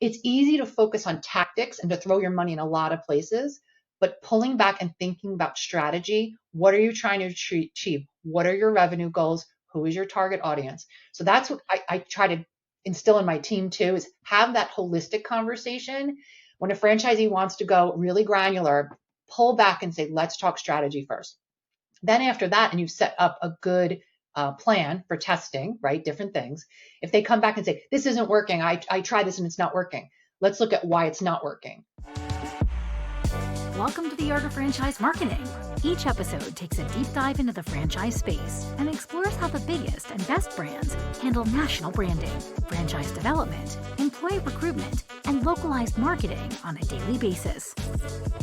it's easy to focus on tactics and to throw your money in a lot of places, but pulling back and thinking about strategy. What are you trying to achieve? What are your revenue goals? Who is your target audience? So that's what I try to instill in my team too, is have that holistic conversation. When a franchisee wants to go really granular, pull back and say, let's talk strategy first. Then after that, and you've set up a good plan for testing, right? Different things. If they come back and say, this isn't working, I tried this and it's not working. Let's look at why it's not working. Welcome to the Art of Franchise Marketing. Each episode takes a deep dive into the franchise space and explores how the biggest and best brands handle national branding, franchise development, employee recruitment, and localized marketing on a daily basis.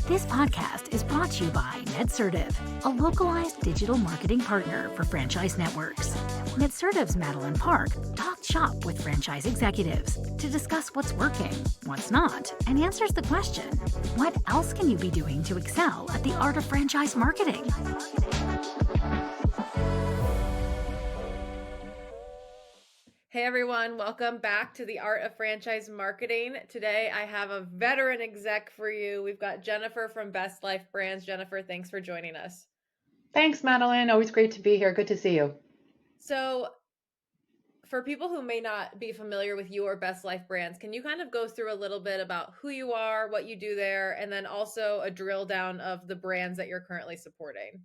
This podcast is brought to you by Netsertive, a localized digital marketing partner for franchise networks. Netsertive's Madeline Park talks shop with franchise executives to discuss what's working, what's not, and answers the question, what else can you be doing to excel at the art of franchise marketing? Hey everyone, welcome back to the Art of Franchise Marketing. Today I have a veteran exec for you. We've got Jennifer from Best Life Brands. Jennifer, thanks for joining us. Thanks, Madeline. Always great to be here. Good to see you. So for people who may not be familiar with you or Best Life Brands, can you kind of go through a little bit about who you are, what you do there, and then also a drill down of the brands that you're currently supporting?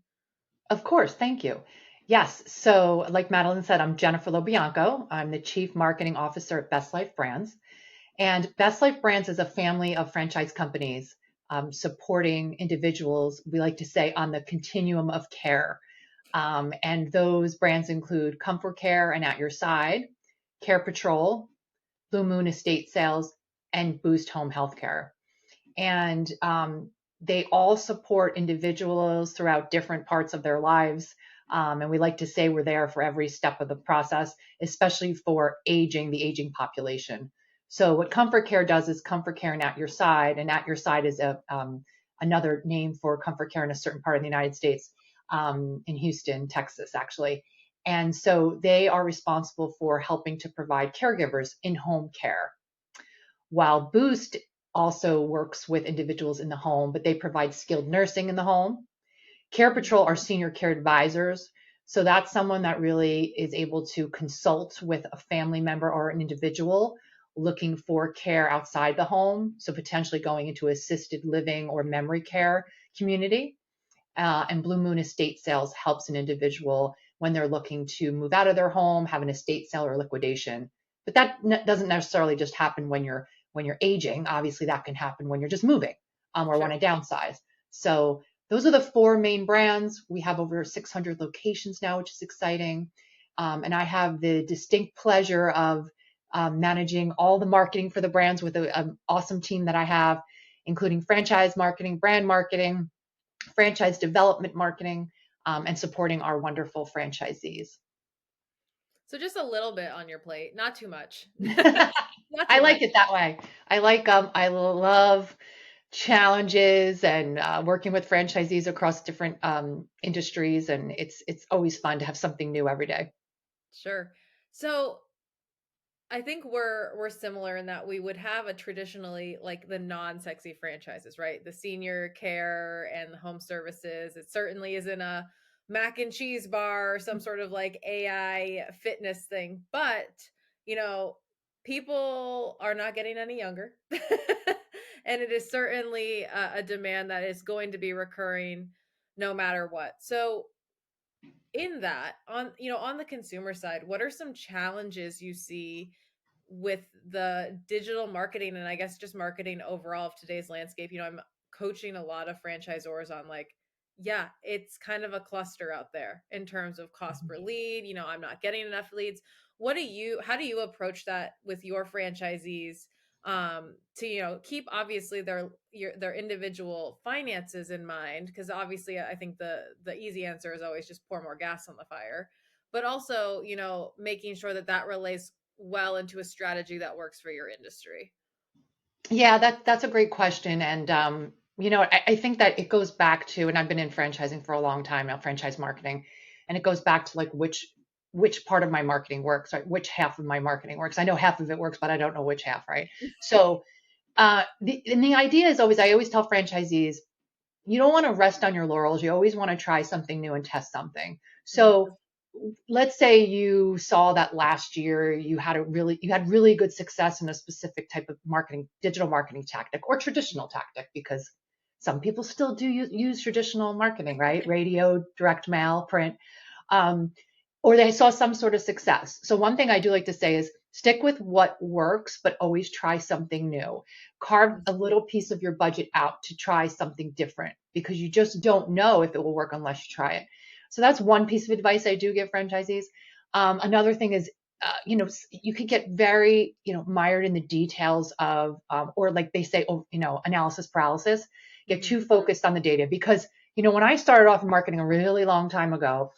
Of course. Thank you. Yes. So like Madeline said, I'm Jennifer LoBianco. I'm the Chief Marketing Officer at Best Life Brands. And Best Life Brands is a family of franchise companies supporting individuals, we like to say, on the continuum of care. And those brands include Comfort Care and At Your Side, Care Patrol, Blue Moon Estate Sales, and Boost Home Healthcare. And they all support individuals throughout different parts of their lives. And we like to say we're there for every step of the process, especially for the aging population. So what Comfort Care does is Comfort Care and At Your Side, and At Your Side is another name for Comfort Care in a certain part of the United States, in Houston, Texas, actually. And so they are responsible for helping to provide caregivers in-home care, while Boost also works with individuals in the home, but they provide skilled nursing in the home. Care Patrol are senior care advisors. So that's someone that really is able to consult with a family member or an individual looking for care outside the home. So potentially going into assisted living or memory care community. And Blue Moon Estate Sales helps an individual when they're looking to move out of their home, have an estate sale or liquidation. But that doesn't necessarily just happen when you're aging. Obviously, that can happen when you're just moving or want to downsize. So those are the four main brands. We have over 600 locations now, which is exciting. And I have the distinct pleasure of managing all the marketing for the brands with an awesome team that I have, including franchise marketing, brand marketing, franchise development marketing, and supporting our wonderful franchisees. So just a little bit on your plate, not too much. I like it that way. I love challenges and working with franchisees across different industries, and it's always fun to have something new every day. Sure. So I think we're similar in that we would have a traditionally like the non-sexy franchises, right? The senior care and the home services. It certainly isn't a mac and cheese bar or some sort of like AI fitness thing, but people are not getting any younger. And it is certainly a demand that is going to be recurring no matter what. So in that, on the consumer side, what are some challenges you see with the digital marketing and I guess just marketing overall of today's landscape? I'm coaching a lot of franchisors on it's kind of a cluster out there in terms of cost per lead. I'm not getting enough leads. How do you approach that with your franchisees to keep obviously their individual finances in mind? Because obviously I think the easy answer is always just pour more gas on the fire, but also making sure that relays well into a strategy that works for your industry. Yeah, that's a great question. And I think that it goes back to, and I've been in franchising for a long time now, franchise marketing, and it goes back to like which which part of my marketing works, right? Which half of my marketing works. I know half of it works, but I don't know which half, right? So the idea is always, I always tell franchisees, you don't want to rest on your laurels. You always want to try something new and test something. So let's say you saw that last year you had really good success in a specific type of marketing, digital marketing tactic or traditional tactic, because some people still do use traditional marketing, right? Radio, direct mail, print. Um, or they saw some sort of success. So one thing I do like to say is stick with what works, but always try something new. Carve a little piece of your budget out to try something different, because you just don't know if it will work unless you try it. So that's one piece of advice I do give franchisees. Another thing is, you could get very, mired in the details of, or like they say, analysis paralysis, get too focused on the data. Because, when I started off in marketing a really long time ago,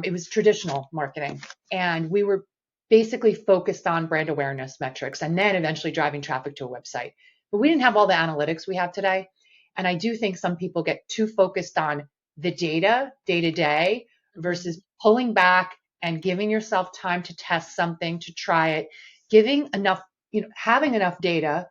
it was traditional marketing, and we were basically focused on brand awareness metrics and then eventually driving traffic to a website. But we didn't have all the analytics we have today. And I do think some people get too focused on the data day to day versus pulling back and giving yourself time to test something, to try it, giving enough, having enough data,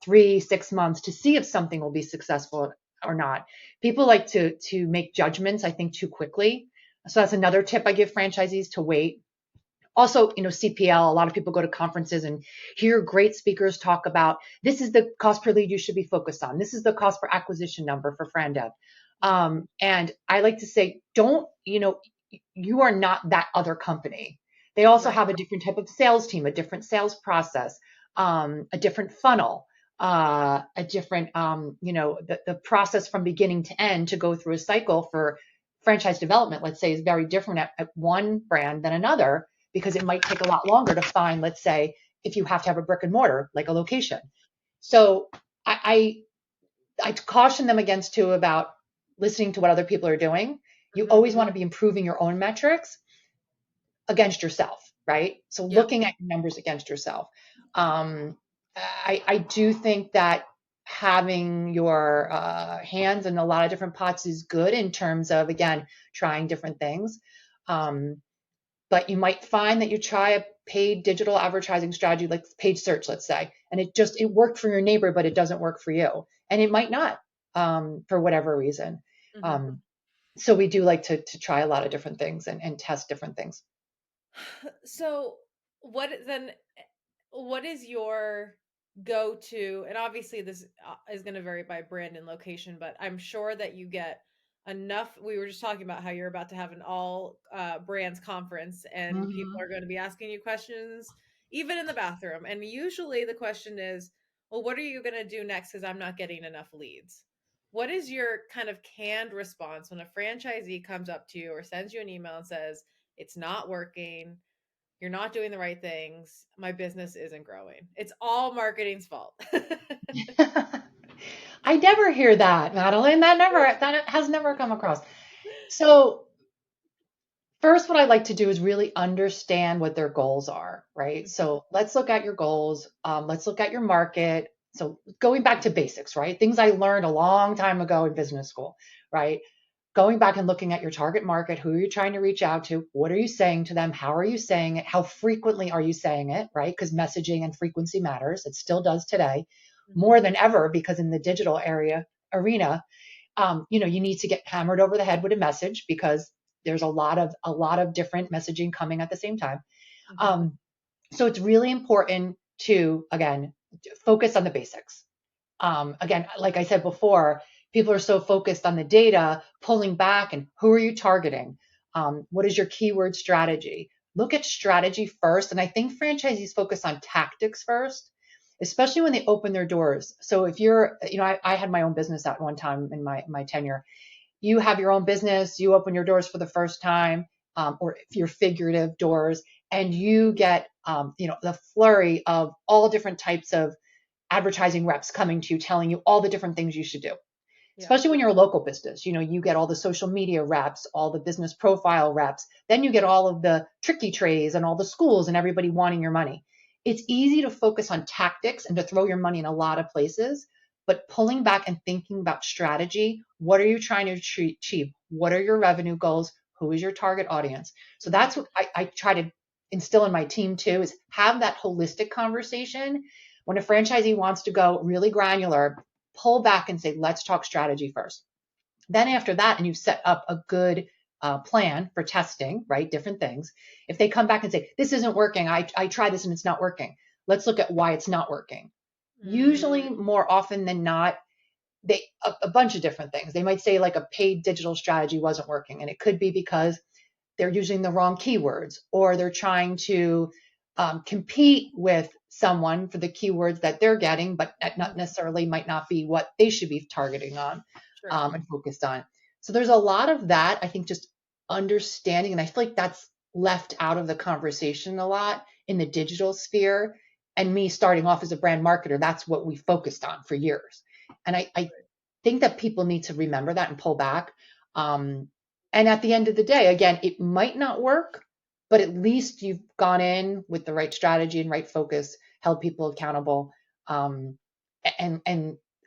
3-6 months to see if something will be successful or not. People like to make judgments, I think, too quickly. So that's another tip I give franchisees, to wait. Also, CPL, a lot of people go to conferences and hear great speakers talk about, this is the cost per lead you should be focused on. This is the cost per acquisition number for FranDev. And I like to say, you are not that other company. They also have a different type of sales team, a different sales process, a different funnel, a different, the process from beginning to end to go through a cycle for franchise development, let's say, is very different at one brand than another, because it might take a lot longer to find, let's say, if you have to have a brick and mortar, like a location. So I caution them against too about listening to what other people are doing. You always want to be improving your own metrics against yourself, right? So looking at your numbers against yourself. I do think that having your hands in a lot of different pots is good in terms of, again, trying different things. But you might find that you try a paid digital advertising strategy, like paid search, let's say, and it worked for your neighbor, but it doesn't work for you. And it might not, for whatever reason. So we do like to try a lot of different things and test different things. So what is your go-to, and obviously this is going to vary by brand and location, but I'm sure that you get enough. We were just talking about how you're about to have an all brands conference, and people are going to be asking you questions even in the bathroom, and usually the question is, well, what are you going to do next, because I'm not getting enough leads? What is your kind of canned response when a franchisee comes up to you or sends you an email and says, it's not working, you're not doing the right things, my business isn't growing, it's all marketing's fault? I never hear that, Madeline. That has never come across. So first, what I like to do is really understand what their goals are, right? So let's look at your goals. Let's look at your market. So going back to basics, right? Things I learned a long time ago in business school, right? Going back and looking at your target market, who are you trying to reach out to? What are you saying to them? How are you saying it? How frequently are you saying it, right? Because messaging and frequency matters. It still does today more than ever, because in the digital arena, you need to get hammered over the head with a message, because there's a lot of different messaging coming at the same time. So it's really important to, again, focus on the basics. Again, like I said before, people are so focused on the data, pulling back, and who are you targeting? What is your keyword strategy? Look at strategy first. And I think franchisees focus on tactics first, especially when they open their doors. So if you're, I had my own business at one time in my tenure. You have your own business, you open your doors for the first time, or if you're figurative doors, and you get, the flurry of all different types of advertising reps coming to you, telling you all the different things you should do. Especially when you're a local business, you get all the social media reps, all the business profile reps, then you get all of the tricky trays and all the schools and everybody wanting your money. It's easy to focus on tactics and to throw your money in a lot of places, but pulling back and thinking about strategy. What are you trying to achieve? What are your revenue goals? Who is your target audience? So that's what I try to instill in my team too, is have that holistic conversation. When a franchisee wants to go really granular, pull back and say, let's talk strategy first. Then after that, and you've set up a good plan for testing, right? Different things. If they come back and say, this isn't working, I tried this and it's not working. Let's look at why it's not working. Usually more often than not, a bunch of different things. They might say like a paid digital strategy wasn't working. And it could be because they're using the wrong keywords, or they're trying to compete with someone for the keywords that they're getting, but not necessarily might not be what they should be targeting on and focused on. So there's a lot of that, I think, just understanding. And I feel like that's left out of the conversation a lot in the digital sphere. And me starting off as a brand marketer, that's what we focused on for years. And I think that people need to remember that and pull back. And at the end of the day, again, it might not work, but at least you've gone in with the right strategy and right focus, held people accountable, and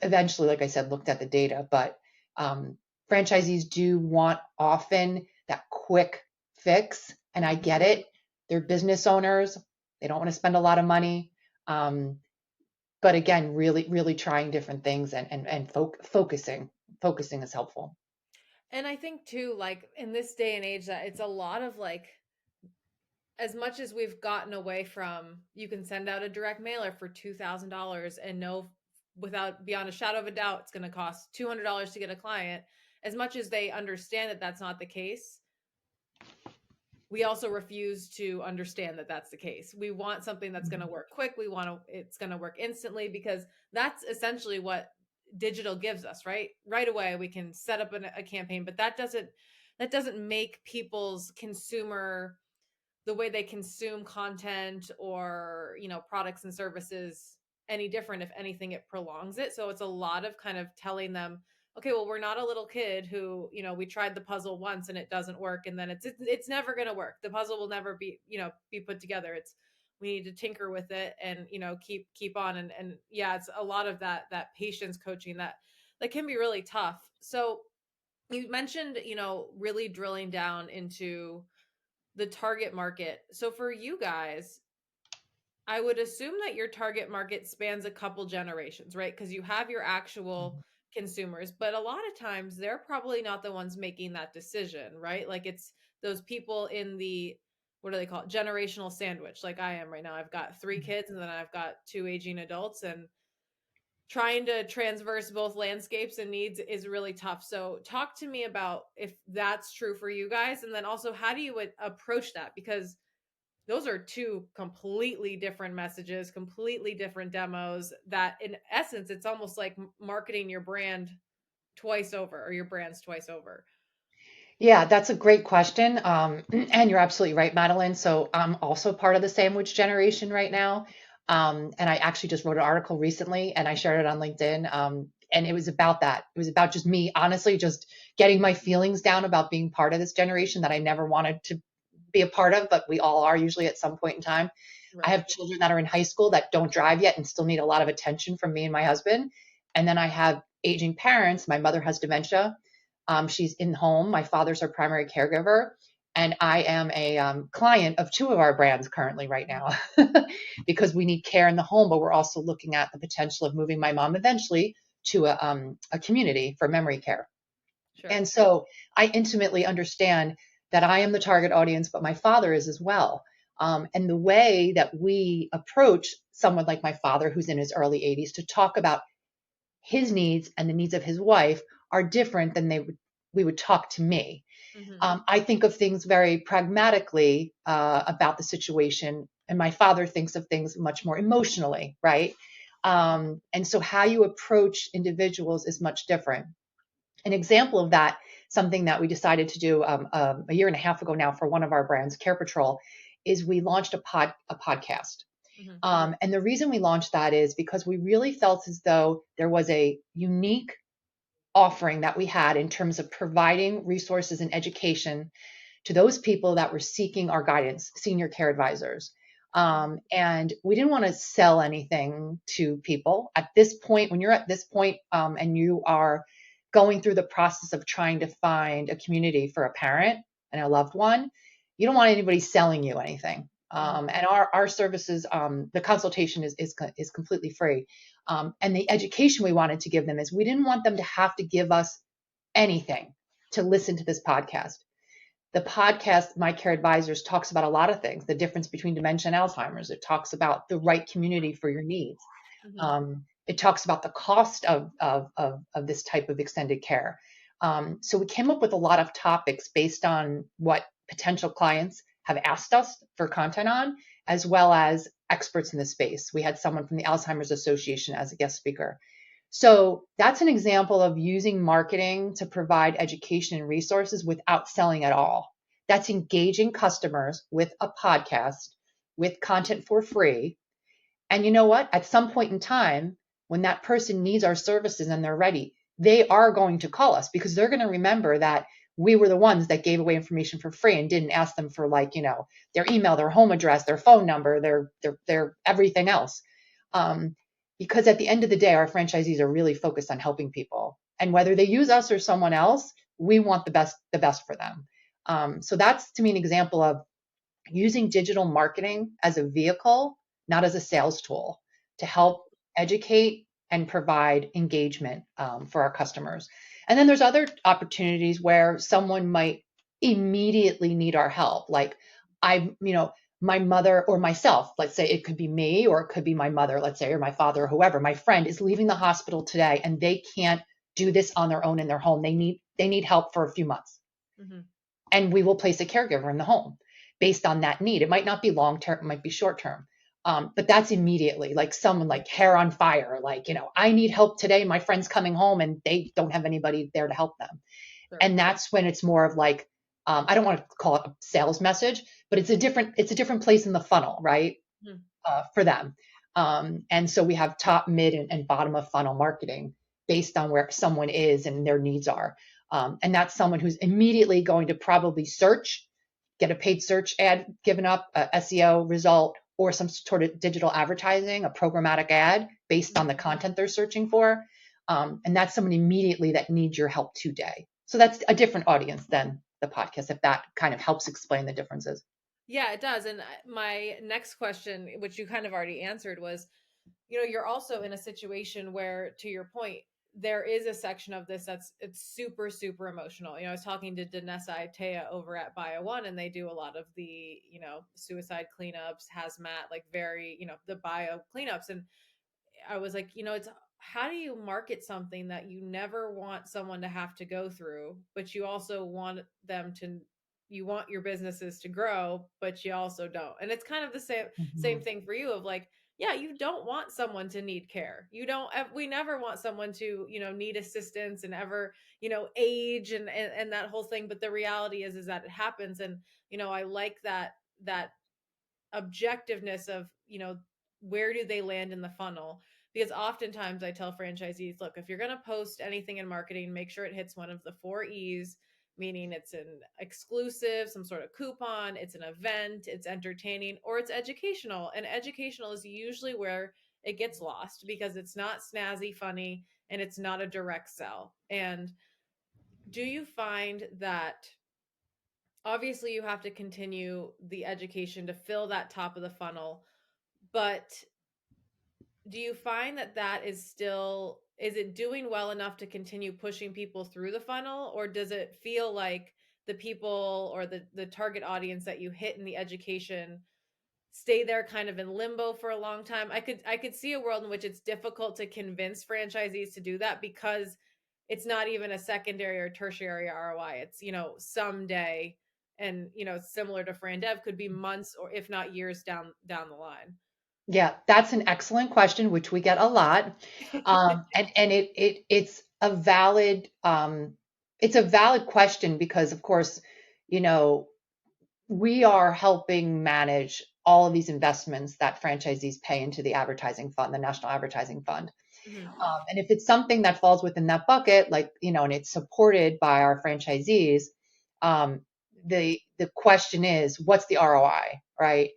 eventually, like I said, looked at the data. But franchisees do want often that quick fix, and I get it. They're business owners. They don't want to spend a lot of money. But again, really, really trying different things and focusing is helpful. And I think too, like in this day and age, that it's a lot of like, as much as we've gotten away from, you can send out a direct mailer for $2,000 and know without beyond a shadow of a doubt it's going to cost $200 to get a client. As much as they understand that that's not the case, we also refuse to understand that that's the case. We want something that's going to work quick. We want it's going to work instantly, because that's essentially what digital gives us, right? Right away, we can set up a campaign, but that doesn't make people's consumer, the way they consume content or, products and services, any different. If anything, it prolongs it. So it's a lot of kind of telling them, okay, well, we're not a little kid who, we tried the puzzle once and it doesn't work, and then it's never going to work. The puzzle will never be put together. We need to tinker with it and, keep on. And yeah, it's a lot of that patience coaching that can be really tough. So you mentioned, really drilling down into the target market. So for you guys, I would assume that your target market spans a couple generations, right? Because you have your actual consumers, but a lot of times they're probably not the ones making that decision, right? Like it's those people in the, what do they call it? Generational sandwich, like I am right now. I've got 3 kids and then I've got 2 aging adults, and trying to transverse both landscapes and needs is really tough. So talk to me about if that's true for you guys. And then also, how do you approach that? Because those are 2 completely different messages, completely different demos, that in essence, it's almost like marketing your brand twice over, or your brands twice over. Yeah, that's a great question. And you're absolutely right, Madeline. So I'm also part of the sandwich generation right now. And I actually just wrote an article recently and I shared it on LinkedIn. And it was about that. It was about just me, honestly, just getting my feelings down about being part of this generation that I never wanted to be a part of, but we all are usually at some point in time. I have children that are in high school that don't drive yet and still need a lot of attention from me and my husband. And then I have aging parents. My mother has dementia. She's in home. My father's her primary caregiver. And I am a client of 2 of our brands currently right now because we need care in the home, but we're also looking at the potential of moving my mom eventually to a community for memory care. Sure. And so I intimately understand that I am the target audience, but my father is as well. And the way that we approach someone like my father, who's in his early 80s, to talk about his needs and the needs of his wife are different than we would talk to me. I think of things very pragmatically about the situation, and my father thinks of things much more emotionally, right? And so how you approach individuals is much different. An example of that, something that we decided to do a year and a half ago now for one of our brands, Care Patrol, is we launched a podcast. And the reason we launched that is because we really felt as though there was a unique offering that we had in terms of providing resources and education to those people that were seeking our guidance, senior care advisors. And we didn't want to sell anything to people at this point. When you're at this point and you are going through the process of trying to find a community for a parent, and a loved one, you don't want anybody selling you anything. Mhm. And our services, the consultation is completely free. And the education we wanted to give them is we didn't want them to have to give us anything to listen to this podcast. The podcast, My Care Advisors, talks about a lot of things, the difference between dementia and Alzheimer's. It talks about the right community for your needs. Mhm. It talks about the cost of this type of extended care. So we came up with a lot of topics based on what potential clients have asked us for content on, as well as experts in the space. We had someone from the Alzheimer's Association as a guest speaker. So that's an example of using marketing to provide education and resources without selling at all. That's engaging customers with a podcast, with content for free. And you know what? At some point in time, when that person needs our services and they're ready, they are going to call us because they're going to remember that we were the ones that gave away information for free and didn't ask them for, like, their email, their home address, their phone number, their everything else. Because at the end of the day, our franchisees are really focused on helping people. And whether they use us or someone else, we want the best for them. So that's, to me, an example of using digital marketing as a vehicle, not as a sales tool, to help educate and provide engagement for our customers. And then there's other opportunities where someone might immediately need our help. Like my mother or myself, let's say it could be me or it could be my mother, let's say, or my father or whoever, my friend is leaving the hospital today and they can't do this on their own in their home. They need help for a few months. Mhm. And we will place a caregiver in the home based on that need. It might not be long term, it might be short term. But that's immediately, like someone like hair on fire, like, I need help today. My friend's coming home and they don't have anybody there to help them. Sure. And that's when it's more of like, I don't want to call it a sales message, but it's a different place in the funnel, right? Mhm. For them. And so we have top, mid, and bottom of funnel marketing based on where someone is and their needs are. And that's someone who's immediately going to probably search, get a paid search ad given up, a SEO result, or some sort of digital advertising, a programmatic ad based on the content they're searching for. And that's someone immediately that needs your help today. So that's a different audience than the podcast, if that kind of helps explain the differences. Yeah, it does. And my next question, which you kind of already answered, was, you're also in a situation where, to your point, there is a section of this it's super, super emotional. I was talking to Danessa Itea over at Bio One, and they do a lot of the, suicide cleanups, hazmat, like very, the bio cleanups. And I was like, it's how do you market something that you never want someone to have to go through, but you also want you want your businesses to grow, but you also don't. And it's kind of the same Mhm. thing for you, of like, yeah, you don't want someone to need care. We never want someone to, need assistance and ever, age and that whole thing. But the reality is that it happens. And, I like that objectiveness of, where do they land in the funnel? Because oftentimes I tell franchisees, look, if you're going to post anything in marketing, make sure it hits one of the 4 E's, meaning it's an exclusive, some sort of coupon, it's an event, it's entertaining, or it's educational. And educational is usually where it gets lost because it's not snazzy funny and it's not a direct sell. And do you find that, obviously you have to continue the education to fill that top of the funnel, but do you find that is it doing well enough to continue pushing people through the funnel, or does it feel like the people or the target audience that you hit in the education stay there kind of in limbo for a long time? I could see a world in which it's difficult to convince franchisees to do that because it's not even a secondary or tertiary ROI. It's, someday, and, similar to Fran Dev, could be months or if not years down the line. Yeah, that's an excellent question, which we get a lot. And it's a valid question because, of course, you know, we are helping manage all of these investments that franchisees pay into the advertising fund, the National Advertising Fund. Mhm. And if it's something that falls within that bucket, like, and it's supported by our franchisees, um, the question is, what's the ROI, right?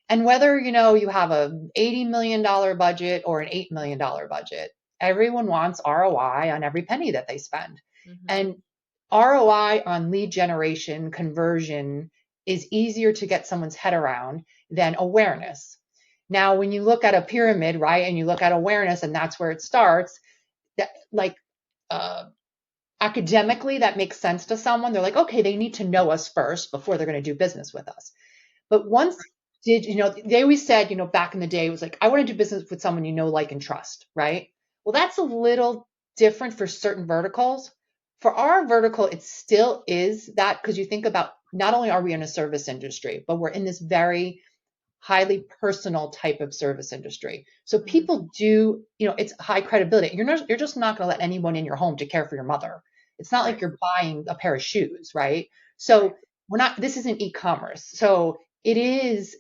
And whether, you have a $80 million budget or an $8 million budget, everyone wants ROI on every penny that they spend. Mhm. And ROI on lead generation conversion is easier to get someone's head around than awareness. Now, when you look at a pyramid, right, and you look at awareness and that's where it starts, that like uh, academically, that makes sense to someone. They're like, okay, they need to know us first before they're going to do business with us. But once they always said, back in the day, it was like, I want to do business with someone you know, like, and trust, right? Well, that's a little different for certain verticals. For our vertical, it still is that, because you think about, not only are we in a service industry, but we're in this very highly personal type of service industry. So people do, it's high credibility. You're just not going to let anyone in your home to care for your mother. It's not like you're buying a pair of shoes, right? So this isn't e-commerce. So it is,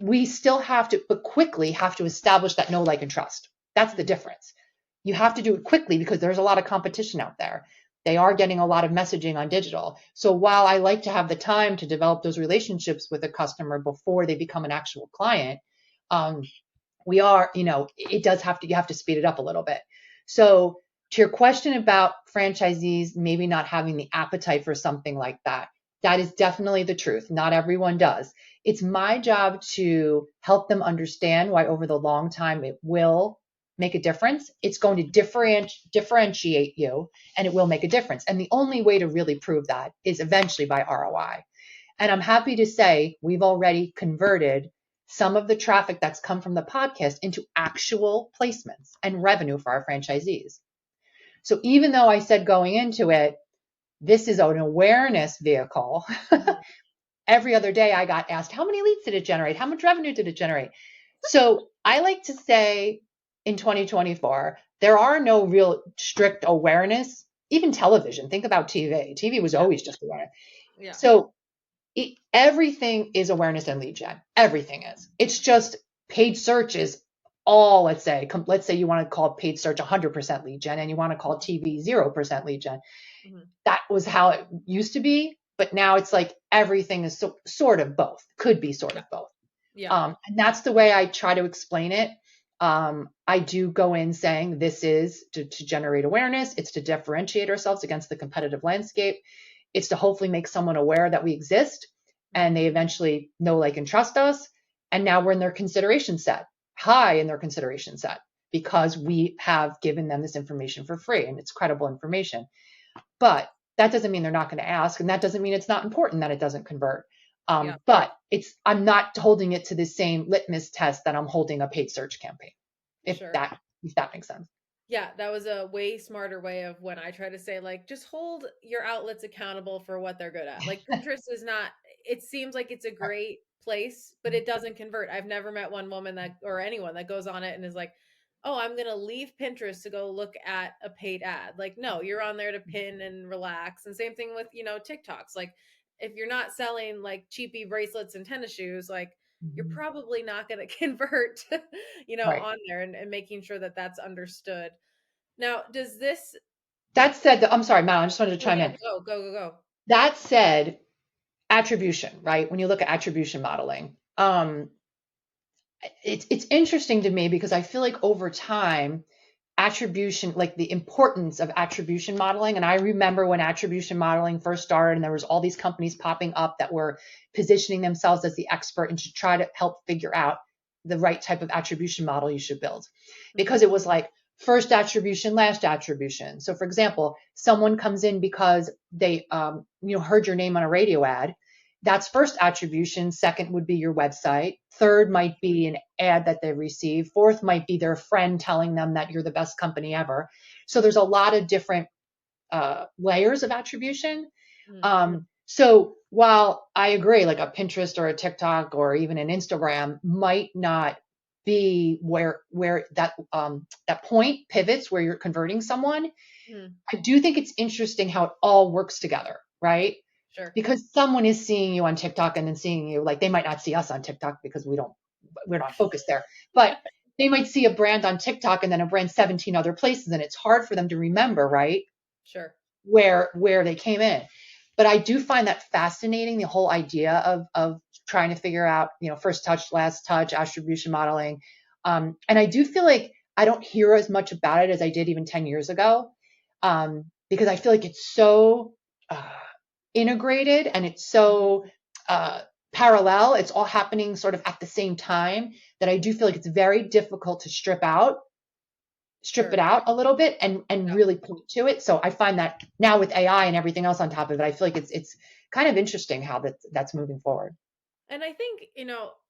we still have to, but quickly have to establish that know, like, and trust. That's the difference. You have to do it quickly because there's a lot of competition out there. They are getting a lot of messaging on digital. So while I like to have the time to develop those relationships with a customer before they become an actual client, we are, it does have to, you have to speed it up a little bit. So to your question about franchisees maybe not having the appetite for something like that, that is definitely the truth. Not everyone does. It's my job to help them understand why over the long time it will make a difference. It's going to differentiate you, and it will make a difference. And the only way to really prove that is eventually by ROI. And I'm happy to say we've already converted some of the traffic that's come from the podcast into actual placements and revenue for our franchisees. So even though I said going into it, this is an awareness vehicle, every other day I got asked, how many leads did it generate? How much revenue did it generate? So I like to say in 2024, there are no real strict awareness, even television. Think about TV. TV was always just awareness. Yeah. So everything is awareness and lead gen. Everything is. It's just paid search is all, let's say you want to call paid search 100% lead gen and you want to call TV 0% lead gen. Mm-hmm. That was how it used to be. But now it's like everything is sort of both, could be sort of both. Yeah. And that's the way I try to explain it. I do go in saying this is to generate awareness. It's to differentiate ourselves against the competitive landscape. It's to hopefully make someone aware that we exist and they eventually know, like, and trust us. And now we're in their consideration set, high in their consideration set, because we have given them this information for free and it's credible information. But that doesn't mean they're not going to ask. And that doesn't mean it's not important that it doesn't convert. But I'm not holding it to the same litmus test that I'm holding a paid search campaign, if that makes sense. Yeah, that was a way smarter way of when I try to say, like, just hold your outlets accountable for what they're good at. Like, Pinterest is not, it seems like it's a great place, but it doesn't convert. I've never met one woman or anyone that goes on it and is like, oh, I'm going to leave Pinterest to go look at a paid ad. Like, no, you're on there to pin and relax. And same thing with, TikToks. Like, if you're not selling like cheapy bracelets and tennis shoes, like, you're probably not going to convert, on there and making sure that that's understood. Now, that said, I'm sorry, Mal, I just wanted to chime in. Go. That said, attribution, right? When you look at attribution modeling, it's interesting to me because I feel like over time, attribution, like the importance of attribution modeling. And I remember when attribution modeling first started and there was all these companies popping up that were positioning themselves as the expert and to try to help figure out the right type of attribution model you should build. Because it was like first attribution, last attribution. So for example, someone comes in because they heard your name on a radio ad. That's first attribution. Second would be your website. Third might be an ad that they receive. Fourth might be their friend telling them that you're the best company ever. So there's a lot of different layers of attribution. Mm-hmm. So while I agree, like a Pinterest or a TikTok or even an Instagram might not be where that point pivots where you're converting someone, I do think it's interesting how it all works together, right? Sure. Because someone is seeing you on TikTok and then seeing you, like they might not see us on TikTok because we're not focused there, but they might see a brand on TikTok and then a brand 17 other places. And it's hard for them to remember, right? Sure. Where they came in. But I do find that fascinating, the whole idea of trying to figure out, first touch, last touch, attribution modeling. And I do feel like I don't hear as much about it as I did even 10 years ago. Because I feel like it's so uh, integrated and it's so uh, parallel. It's all happening sort of at the same time that I do feel like it's very difficult to strip it Sure. out a little bit and Yeah. really point to it. So I find that now with AI and everything else on top of it, I feel like it's kind of interesting how that's moving forward. And I think,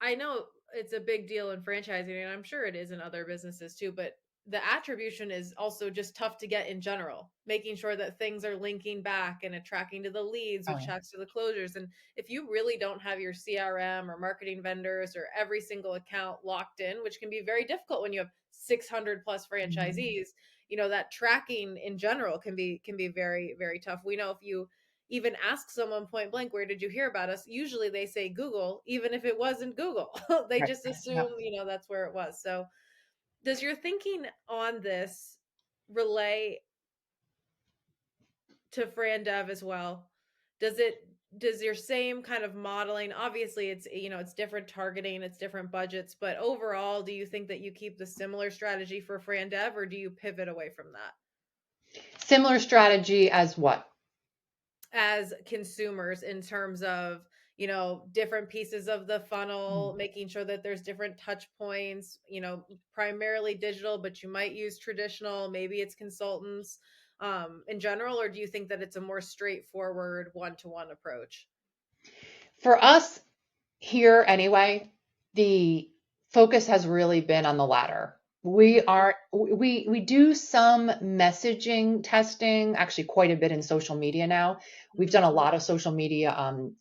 I know it's a big deal in franchising, and I'm sure it is in other businesses too, but the attribution is also just tough to get in general, making sure that things are linking back and tracking to the leads, Oh which yeah. tracks to the closures. And if you really don't have your CRM or marketing vendors or every single account locked in, which can be very difficult when you have 600 plus Mhm. franchisees, that tracking in general can be very, very tough. We know if you even ask someone point blank, where did you hear about us? Usually they say Google, even if it wasn't Google. They Right. just Yeah. assume, that's where it was. So, does your thinking on this relay to Fran Dev as well? Does it does your same kind of modeling, obviously it's different targeting, it's different budgets, but overall, do you think that you keep the similar strategy for Fran Dev, or do you pivot away from that? Similar strategy as what? As consumers, in terms of different pieces of the funnel, Mm. making sure that there's different touch points, primarily digital, but you might use traditional, maybe it's consultants, in general, or do you think that it's a more straightforward one-to-one approach? For us, here anyway, the focus has really been on the latter. We Hmm. aren't we do some messaging testing, actually quite a bit in social media now. We've done Hmm. a lot of social media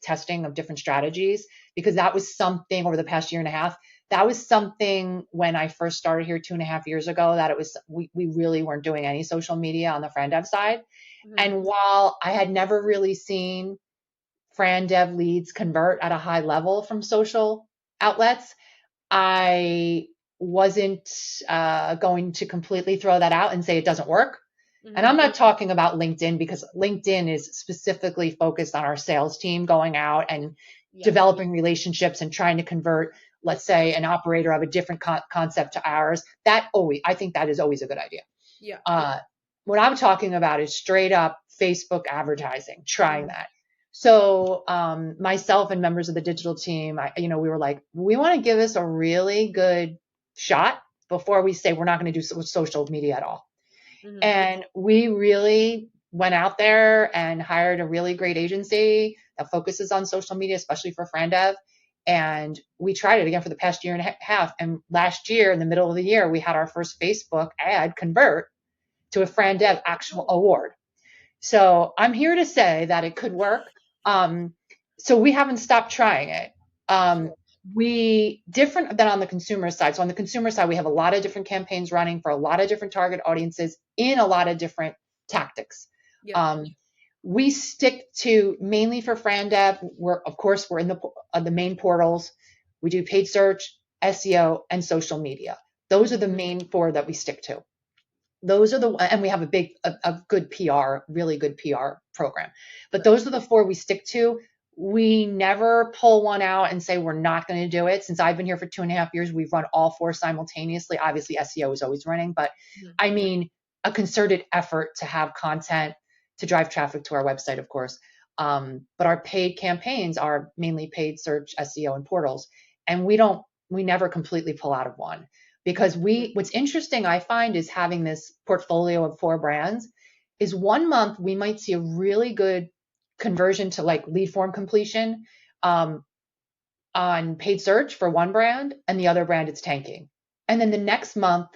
testing of different strategies because that was something over the past year and a half. That was something when I first started here 2.5 years ago that it was we really weren't doing any social media on the friend dev side. Hmm. And while I had never really seen Fran Dev leads convert at a high level from social outlets, I wasn't going to completely throw that out and say it doesn't work. And I'm Hmm. not talking about LinkedIn because LinkedIn is specifically focused on our sales team going out and Yeah. developing relationships and trying to convert, let's Sure. say, an operator of a different concept to ours. That always, I think that is always a good idea. Yeah. Uh, what I'm talking about is straight up Facebook advertising, trying Hmm. that. So myself and members of the digital team, we were like, we want to give this a really good shot before we say we're not going to do social media at all. Hmm. And we really went out there and hired a really great agency that focuses on social media, especially for Frandev. And we tried it again for the past year and a half. And last year, in the middle of the year, we had our first Facebook ad convert to a Fran Dev actual award. So I'm here to say that it could work. Um, so we haven't stopped trying it. Um, Sure. we different than on the consumer side. So on the consumer side, we have a lot of different campaigns running for a lot of different target audiences in a lot of different tactics. Yep. Um, we stick to mainly for Fran Dev. We're of course we're in the main portals. We do paid search, SEO, and social media. Those are Hmm. the main four that we stick to. Those are the and we have a good PR, really good PR program. But Right. those are the four we stick to. We never pull one out and say we're not going to do it. Since I've been here for 2.5 years, we've run all four simultaneously. Obviously, SEO is always running, but Hmm. I mean a concerted effort to have content to drive traffic to our website, of course. But our paid campaigns are mainly paid search, SEO, and portals, and we never completely pull out of one because what's interesting I find is having this portfolio of four brands is 1 month we might see a really good conversion to like lead form completion um, on paid search for one brand and the other brand it's tanking. And then the next month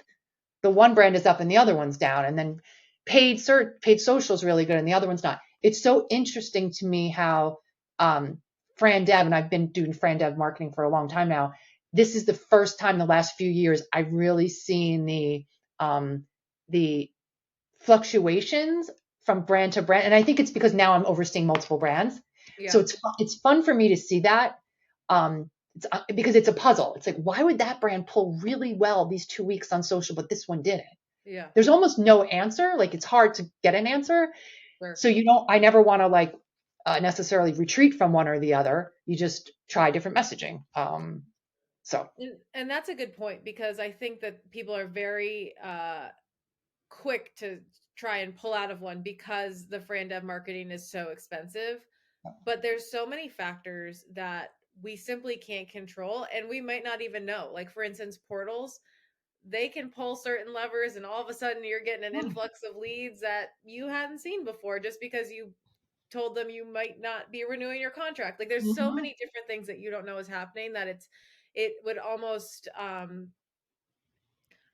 the one brand is up and the other one's down. And then paid search, paid social is really good and the other one's not. It's so interesting to me how um, Fran Dev, and I've been doing Fran Dev marketing for a long time now. This is the first time in the last few years I've really seen the fluctuations from brand to brand. And I think it's because now I'm overseeing multiple brands. So Yeah. it's fun for me to see that. Because it's a puzzle. It's like, why would that brand pull really well these 2 weeks on social, but this one didn't? Yeah. There's almost no answer. Like it's hard to get an answer. Sure. So I never want to like necessarily retreat from one or the other. You just try different messaging. So And that's a good point, because I think that people are very quick to try and pull out of one because the Fran Dev marketing is so expensive. But there's so many factors that we simply can't control, and we might not even know. Like, for instance, portals, they can pull certain levers, and all of a sudden you're getting an influx of leads that you hadn't seen before just because you told them you might not be renewing your contract. Like, there's so Mhm. many different things that you don't know is happening that it would almost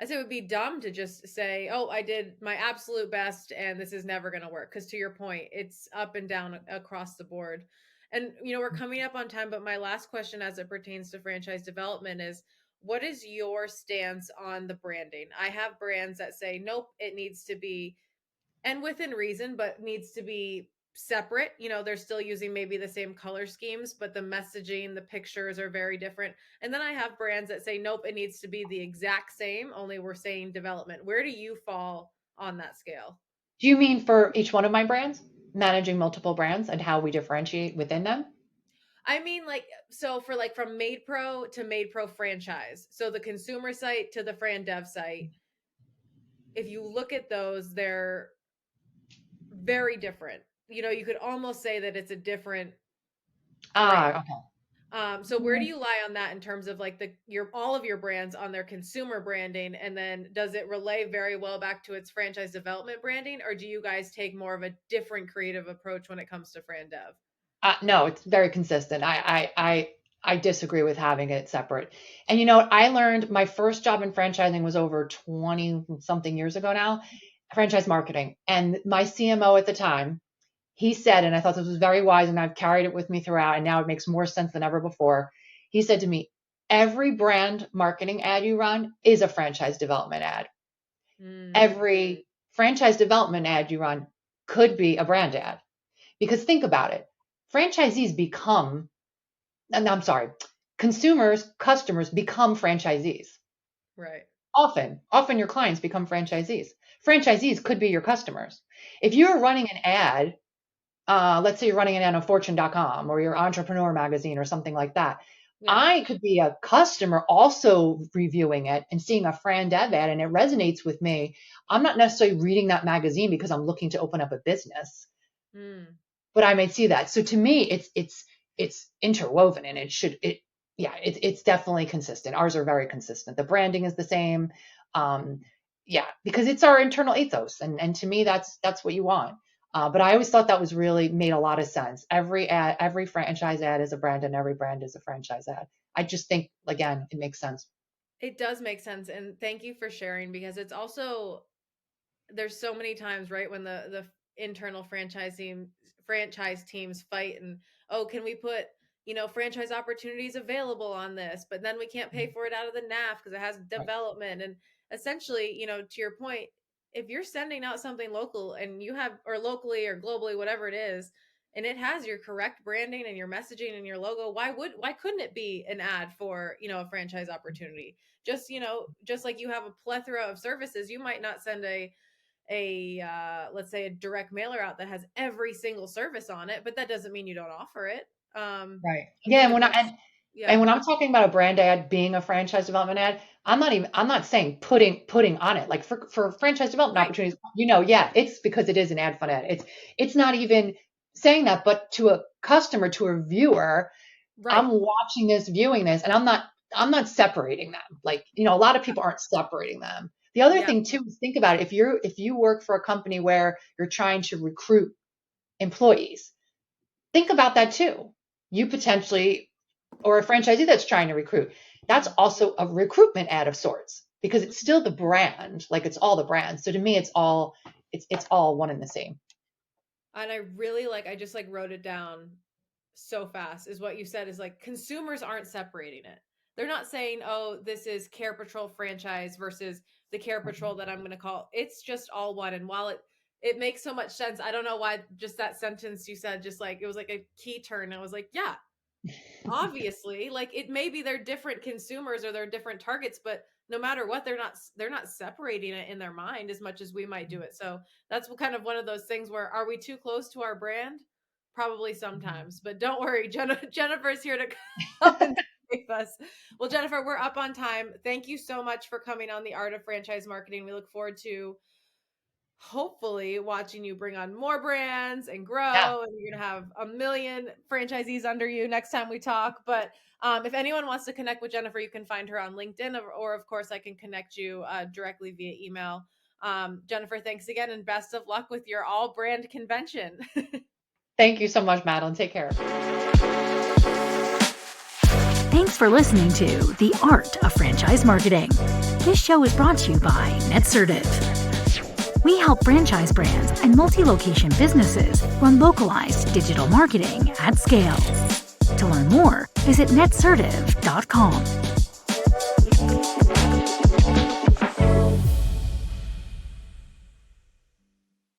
I say it would be dumb to just say, "Oh, I did my absolute best and this is never going to work." Because to your point, it's up and down across the board. And we're coming up on time, but my last question as it pertains to franchise development is, what is your stance on the branding? I have brands that say, "Nope, it needs to be," and within reason, but needs to be separate. They're still using maybe the same color schemes, but the messaging, the pictures are very different. And then I have brands that say, nope, it needs to be the exact same, only we're saying development. Where do you fall on that scale? Do you mean for each one of my brands, managing multiple brands and how we differentiate within them? I mean, like, so for like from Made Pro to Made Pro franchise, so the consumer site to the Fran Dev site, if you look at those, they're very different. You could almost say that it's a different brand. Ah, So where do okay. you lie on that in terms of like your all of your brands on their consumer branding, and then does it relay very well back to its franchise development branding, or do you guys take more of a different creative approach when it comes to Fran Dev? No, it's very consistent. I disagree with having it separate. And you know what? I learned my first job in franchising was over 20 something years ago now, franchise marketing. And my CMO at the time, he said, and I thought this was very wise, and I've carried it with me throughout, and now it makes more sense than ever before. He said to me, every brand marketing ad you run is a franchise development ad. Mm, Every franchise development ad you run could be a brand ad. Because think about it, franchisees become, and I'm sorry, customers become franchisees. right. Often your clients become franchisees. Franchisees could be your customers. If you're running an ad, let's say you're running an ad on fortune.com or your entrepreneur magazine or something like that. Yeah. I could be a customer also reviewing it and seeing a Fran Dev ad and it resonates with me. I'm not necessarily reading that magazine because I'm looking to open up a business, Mm. but I may see that. So to me, it's interwoven and it's definitely consistent. Ours are very consistent. The branding is the same. Um, yeah, because it's our internal ethos, and to me, that's what you want. But I always thought that was really made a lot of sense. Every franchise ad is a brand, and every brand is a franchise ad. I just think again, it makes sense. It does make sense, and thank you for sharing, because it's also, there's so many times, right, when the internal franchise teams fight, and, oh, can we put franchise opportunities available on this, but then we can't pay for it out of the NAF because it has Right, development. And essentially, to your point, if you're sending out something local and you have, or locally or globally, whatever it is, and it has your correct branding and your messaging and your logo, why couldn't it be an ad for a franchise opportunity? Just like you have a plethora of services, you might not send a let's say a direct mailer out that has every single service on it, but that doesn't mean you don't offer it. right. I Yeah, think and that when I that's, and yeah, when I'm talking about a brand ad being a franchise development ad, I'm not saying putting on it. Like for franchise development right, opportunities, yeah, it's because it is an ad fund ad. It's not even saying that, but to a customer, to a viewer, right, I'm watching this, viewing this, and I'm not separating them. Like, a lot of people aren't separating them. The other yeah, thing too is think about it. If you work for a company where you're trying to recruit employees, think about that too. You potentially, or a franchisee that's trying to recruit, that's also a recruitment ad of sorts because it's still the brand, like it's all the brand. So to me, it's all one and the same. and I really like, I just like wrote it down so fast, is what you said, is like consumers aren't separating it. They're not saying, oh, this is Care Patrol franchise versus the Care Patrol that I'm going to call. It's just all one. And while it makes so much sense, I don't know why just that sentence you said, just like it was like a key turn. I was like, yeah, obviously, like, it maybe they're different consumers or they're different targets, but no matter what, they're not separating it in their mind as much as we might do it. So that's kind of one of those things where, are we too close to our brand? Probably sometimes, but don't worry, Jennifer's here to come and save us. Well, Jennifer, we're up on time. Thank you so much for coming on the Art of Franchise Marketing. We look forward to hopefully watching you bring on more brands and Yeah. grow, and you're gonna have a million franchisees under you next time we talk. But if anyone wants to connect with Jennifer, you can find her on LinkedIn, or of course I can connect you directly via email. Jennifer, thanks again, and best of luck with your all brand convention. Thank you so much, Madeline. Take care. Thanks for listening to The Art of Franchise Marketing. This show is brought to you by Netsertive. We help franchise brands and multi-location businesses run localized digital marketing at scale. To learn more, visit netsertive.com.